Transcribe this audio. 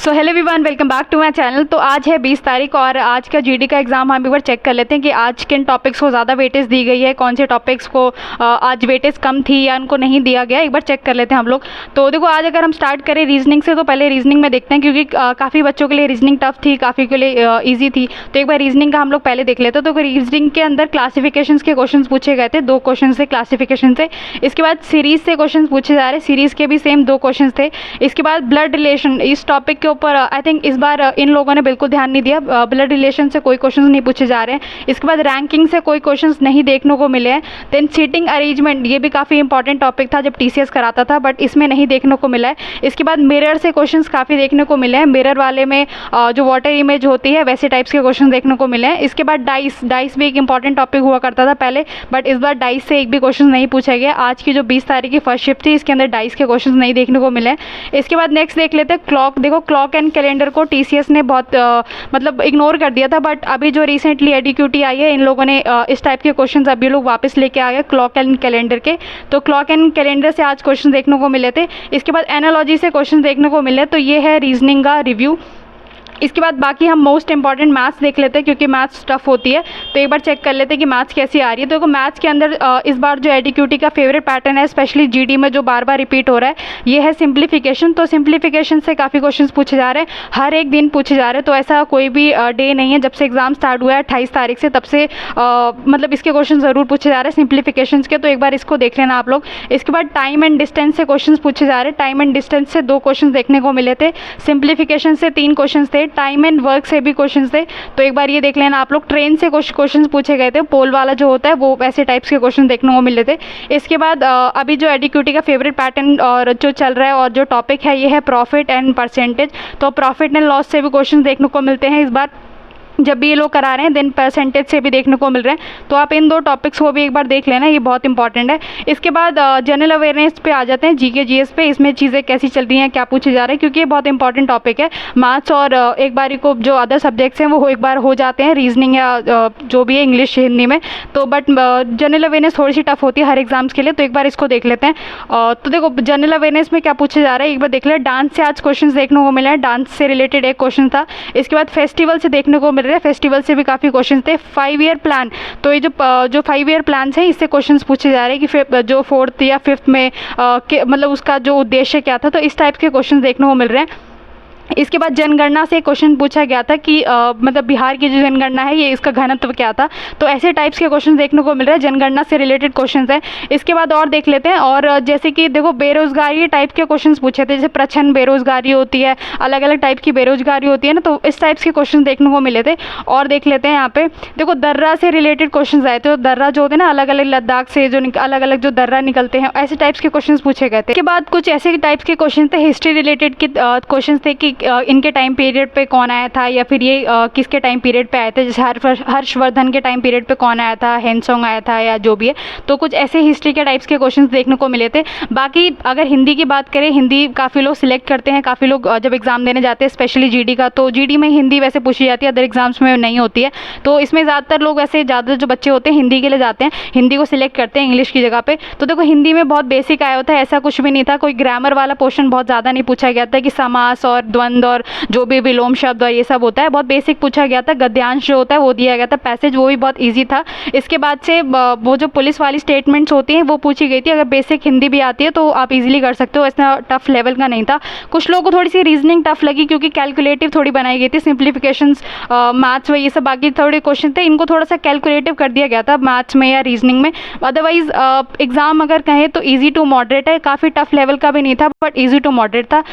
So hello everyone, welcome back to my channel. तो आज है 20 तारीख और आज का जीडी का एग्जाम हम एक बार चेक कर लेते हैं कि आज किन टॉपिक्स को ज़्यादा वेटेज दी गई है, कौन से टॉपिक्स को आज वेटेज कम थी या उनको नहीं दिया गया, एक बार चेक कर लेते हैं हम लोग। तो देखो, आज अगर हम स्टार्ट करें रीजनिंग से, तो पहले रीजनिंग में देखते हैं क्योंकि काफ़ी बच्चों के लिए रीजनिंग टफ थी, काफ़ी के लिए ईजी थी। तो एक बार रीजनिंग का हम लोग पहले देख लेते हैं। तो रीजनिंग के अंदर क्लासिफिकेशन के क्वेश्चन पूछे गए थे, 2 क्वेश्चन थे क्लासिफिकेशन से। इसके बाद सीरीज से क्वेश्चन पूछे जा रहे हैं, सीरीज के भी सेम 2 क्वेश्चन थे। इसके बाद ब्लड रिलेशन, इस टॉपिक के ऊपर आई थिंक इस बार इन लोगों ने बिल्कुल ध्यान नहीं दिया, ब्लड रिलेशन से कोई क्वेश्चंस नहीं पूछे जा रहे हैं। इसके बाद रैंकिंग से कोई क्वेश्चंस नहीं देखने को मिले हैं। देन सीटिंग अरेंजमेंट, ये भी काफ़ी इंपॉर्टेंट टॉपिक था जब टीसीएस कराता था, बट इसमें नहीं देखने को मिला है। इसके बाद मिरर से क्वेश्चंस काफ़ी देखने को मिले हैं, मिरर वाले में जो वाटर इमेज होती है वैसे टाइप्स के क्वेश्चन देखने को मिले हैं। इसके बाद डाइस भी एक इंपॉर्टेंट टॉपिक हुआ करता था पहले, बट इस बार डाइस से एक भी क्वेश्चन नहीं पूछा गया। आज की जो 20 तारीख की फर्स्ट शिफ्ट थी, इसके अंदर डाइस के क्वेश्चन नहीं देखने को मिले हैं। इसके बाद नेक्स्ट देख लेते हैं क्लॉक। देखो, क्लॉक एंड कैलेंडर को टीसीएस ने बहुत मतलब इग्नोर कर दिया था, बट अभी जो रिसेंटली एडीक्यूटी आई है, इन लोगों ने इस टाइप के क्वेश्चंस अभी लोग वापस लेके आ गए क्लॉक एंड कैलेंडर के। तो क्लॉक एंड कैलेंडर से आज क्वेश्चन देखने को मिले थे। इसके बाद एनालॉजी से क्वेश्चन देखने को मिले। तो ये है रीजनिंग का रिव्यू। इसके बाद बाकी हम मोस्ट इंपॉर्टेंट मैथ्स देख लेते हैं क्योंकि मैथ्स टफ होती है। तो एक बार चेक कर लेते हैं कि मैथ्स कैसी आ रही है। तो देखो, मैथ्स के अंदर इस बार जो एडीक्यूटी का फेवरेट पैटर्न है, स्पेशली जीडी में जो बार बार रिपीट हो रहा है, ये है सिंप्लीफिकेशन। तो सिंप्लीफिकेशन से काफ़ी क्वेश्चंस पूछे जा रहे हैं, हर एक दिन पूछे जा रहे हैं। तो ऐसा कोई भी डे नहीं है, जब से एग्जाम स्टार्ट हुआ है 28 तारीख से, तब से मतलब इसके क्वेश्चन ज़रूर पूछे जा रहे हैं सिंप्लीफिकेशन के। तो एक बार इसको देख लेना आप लोग। इसके बाद टाइम एंड डिस्टेंस से क्वेश्चन पूछे जा रहे हैं। टाइम एंड डिस्टेंस से 2 क्वेश्चन देखने को मिले थे, सिंप्लीफिकेशन से 3 क्वेश्चन थे, टाइम एंड वर्क से भी क्वेश्चंस थे। तो एक बार ये देख लेना आप लोग। ट्रेन से कुछ क्वेश्चंस पूछे गए थे, पोल वाला जो होता है वो वैसे टाइप्स के क्वेश्चन देखने को मिले थे। इसके बाद अभी जो एडीक्यूटी का फेवरेट पैटर्न और जो चल रहा है और जो टॉपिक है, ये है प्रॉफिट एंड परसेंटेज। तो प्रॉफिट एंड लॉस से भी क्वेश्चन देखने को मिलते हैं इस बार जब भी ये लोग करा रहे हैं। देन परसेंटेज से भी देखने को मिल रहे हैं। तो आप इन 2 टॉपिक्स को भी एक बार देख लेना, ये बहुत इंपॉर्टेंट है। इसके बाद जनरल अवेयरनेस पे आ जाते हैं, जीके जीएस पे। इसमें चीज़ें कैसी चल रही हैं, क्या पूछे जा रहे हैं, क्योंकि ये बहुत इंपॉर्टेंट टॉपिक है। मैथ्स और एक बारी को जो अदर सब्जेक्ट्स हैं वो एक बार हो जाते हैं, रीजनिंग या जो भी है इंग्लिश हिंदी में। तो बट जनरल अवेयरनेस थोड़ी सी टफ होती है हर एग्जाम्स के लिए। तो एक बार इसको देख लेते हैं। तो देखो, जनरल अवेयरनेस में क्या पूछे जा रहा है एक बार देख लें। डांस से आज क्वेश्चन देखने को मिला है, डांस से रिलेटेड एक क्वेश्चन था। इसके बाद फेस्टिवल से देखने को मिल रहा है, फेस्टिवल से भी काफ़ी क्वेश्चन थे। 5 ईयर प्लान, तो ये जो 5 ईयर प्लान है, इससे क्वेश्चंस पूछे जा रहे हैं कि फिर जो 4th या 5th में मतलब उसका जो उद्देश्य क्या था। तो इस टाइप के क्वेश्चन देखने को मिल रहे हैं। इसके बाद जनगणना से क्वेश्चन पूछा गया था कि मतलब बिहार की जो जनगणना है, ये इसका घनत्व क्या था। तो ऐसे टाइप्स के क्वेश्चन देखने को मिल रहे हैं, जनगणना से रिलेटेड क्वेश्चंस हैं। इसके बाद और देख लेते हैं। और जैसे कि देखो, बेरोजगारी टाइप के क्वेश्चंस पूछे थे, जैसे प्रच्छन्न बेरोजगारी होती है, अलग अलग टाइप की बेरोजगारी होती है ना, तो इस टाइप्स के क्वेश्चन देखने को मिले थे। और देख लेते हैं यहाँ पे, देखो दर्रा से रिलेटेड क्वेश्चन आए थे। तो दर्रा जो होते हैं ना, अलग अलग लद्दाख से जो अलग अलग जो दर्रा निकलते हैं, ऐसे टाइप्स के क्वेश्चन पूछे गए थे। इसके बाद कुछ ऐसे टाइप्स के क्वेश्चन थे, हिस्ट्री रिलेटेड के क्वेश्चन थे कि इनके टाइम पीरियड पे कौन आया था, या फिर ये किसके टाइम पीरियड पे आए थे, जैसे हर्षवर्धन के टाइम पीरियड पे कौन आया था, हेनसोंग आया था, या जो भी है। तो कुछ ऐसे हिस्ट्री के टाइप्स के क्वेश्चंस देखने को मिले थे। बाकी अगर हिंदी की बात करें, हिंदी काफ़ी लोग सिलेक्ट करते हैं, काफ़ी लोग जब एग्जाम देने जाते हैं, स्पेशली जीडी का। तो जीडी में हिंदी वैसे पूछी जाती है, अदर एग्जाम्स में नहीं होती है। तो इसमें ज़्यादातर लोग वैसे ज़्यादा जो बच्चे होते हैं हिंदी के लिए जाते हैं, हिंदी को सिलेक्ट करते हैं इंग्लिश की जगह पे। तो देखो, हिंदी में बहुत बेसिक आया होता है, ऐसा कुछ भी नहीं था। कोई ग्रामर वाला पोर्शन बहुत ज़्यादा नहीं पूछा गया था कि समास और द्वंद्व और जो भी विलोम शब्द और ये सब होता है, बहुत बेसिक पूछा गया था। गद्यांश जो होता है वो दिया गया था, पैसेज वो भी बहुत इजी था। इसके बाद से वो जो पुलिस वाली स्टेटमेंट्स होती हैं वो पूछी गई थी। अगर बेसिक हिंदी भी आती है तो आप इजीली कर सकते हो, इतना टफ लेवल का नहीं था। कुछ लोगों को थोड़ी सी रीजनिंग टफ लगी क्योंकि कैलकुलेटिव थोड़ी बनाई गई थी, सिंप्लीफिकेशंस मैथ्स व ये सब बाकी थोड़े क्वेश्चन थे, इनको थोड़ा सा कैलकुलेटिव कर दिया गया था मैथ्स में या रीजनिंग में। अदरवाइज एग्जाम अगर कहें तो ईजी टू मॉडरेट है, काफ़ी टफ लेवल का भी नहीं था, बट ईजी टू मॉडरेट था।